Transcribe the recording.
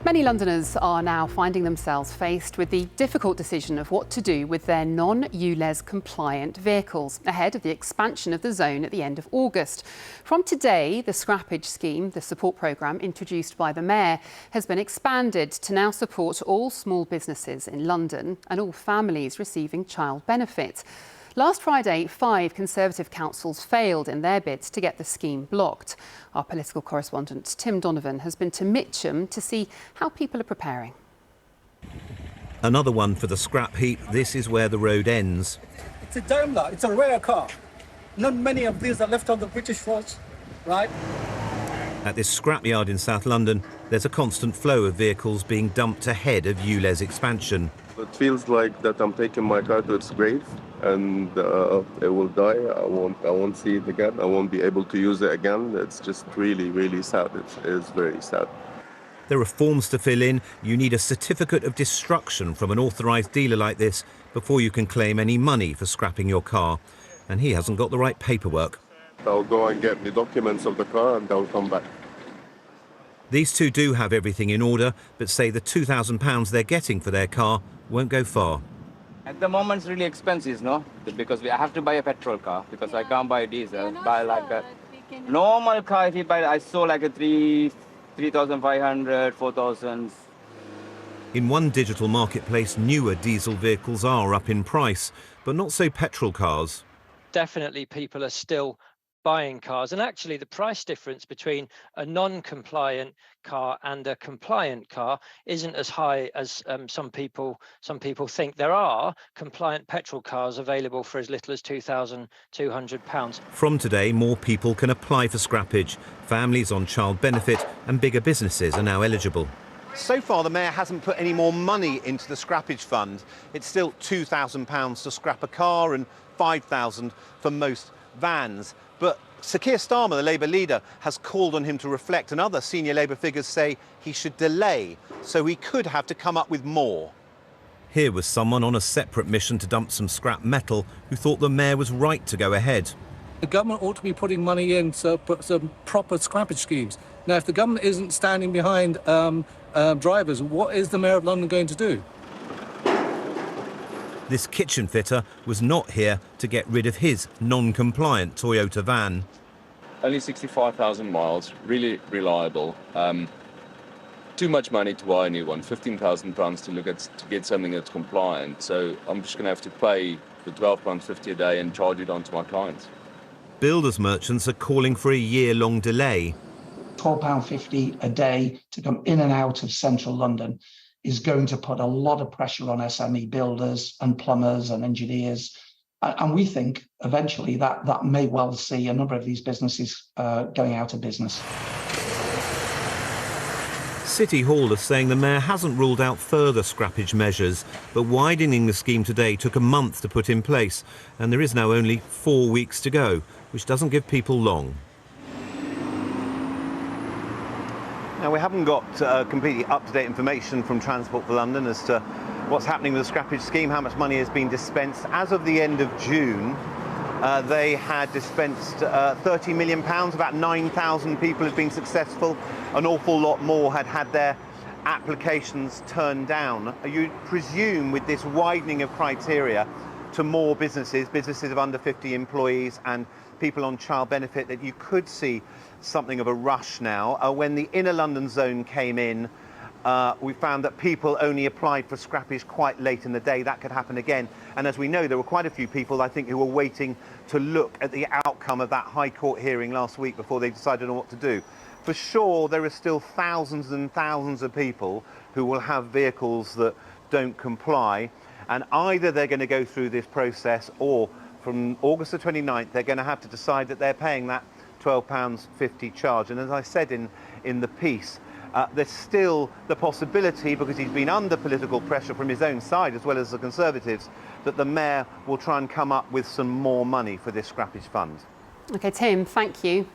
Many Londoners are now finding themselves faced with the difficult decision of what to do with their non-ULEZ compliant vehicles ahead of the expansion of the zone at the end of August. From today, the scrappage scheme, the support programme introduced by the Mayor, has been expanded to now support all small businesses in London and all families receiving child benefit. Last Friday, 5 Conservative councils failed in their bids to get the scheme blocked. Our political correspondent Tim Donovan has been to Mitcham to see how people are preparing. Another one for the scrap heap. This is where the road ends. It's a Daimler, it's a rare car. Not many of these are left on the British roads, right? At this scrapyard in South London, there's a constant flow of vehicles being dumped ahead of ULEZ expansion. It feels like that I'm taking my car to its grave and it will die. I won't see it again. I won't be able to use it again. It's just really, really sad. It's very sad. There are forms to fill in. You need a certificate of destruction from an authorised dealer like this before you can claim any money for scrapping your car. And he hasn't got the right paperwork. I'll go and get the documents of the car and I'll come back. These two do have everything in order, but say the £2,000 they're getting for their car won't go far. At the moment, it's really expensive, no? Because I have to buy a petrol car because I can't buy diesel. Buy like a normal car. If you buy, I saw like a 3,500, 4,000. In one digital marketplace, newer diesel vehicles are up in price, but not so petrol cars. Definitely people are still buying cars, and actually the price difference between a non-compliant car and a compliant car isn't as high as some people think. There are compliant petrol cars available for as little as £2,200. From today, more people can apply for scrappage. Families on child benefit and bigger businesses are now eligible. So far, the Mayor hasn't put any more money into the scrappage fund. It's still £2,000 to scrap a car and £5,000 for most vans. But Sir Keir Starmer, the Labour leader, has called on him to reflect, and other senior Labour figures say he should delay, so he could have to come up with more. Here was someone on a separate mission to dump some scrap metal who thought the Mayor was right to go ahead. The government ought to be putting money in to put some proper scrappage schemes. Now, if the government isn't standing behind drivers, what is the Mayor of London going to do? This kitchen fitter was not here to get rid of his non-compliant Toyota van. Only 65,000 miles, really reliable. Too much money to buy a new one, £15,000 to get something that's compliant. So I'm just going to have to pay the £12.50 a day and charge it on to my clients. Builders merchants are calling for a year-long delay. £12.50 a day to come in and out of central London is going to put a lot of pressure on SME builders and plumbers and engineers. And we think eventually that may well see a number of these businesses going out of business. City Hall are saying the Mayor hasn't ruled out further scrappage measures, but widening the scheme today took a month to put in place, and there is now only 4 weeks to go, which doesn't give people long. Now, we haven't got completely up-to-date information from Transport for London as to what's happening with the scrappage scheme, how much money has been dispensed. As of the end of June, they had dispensed £30 million. About 9,000 people had been successful. An awful lot more had had their applications turned down. You presume with this widening of criteria to more businesses of under 50 employees and people on child benefit, that you could see something of a rush now. When the inner London zone came in, we found that people only applied for scrappage quite late in the day. That could happen again. And as we know, there were quite a few people, I think, who were waiting to look at the outcome of that High Court hearing last week before they decided on what to do. For sure, there are still thousands and thousands of people who will have vehicles that don't comply. And either they're going to go through this process, or from August the 29th, they're going to have to decide that they're paying that £12.50 charge. And as I said in the piece, there's still the possibility, because he's been under political pressure from his own side as well as the Conservatives, that the Mayor will try and come up with some more money for this scrappage fund. OK, Tim, thank you.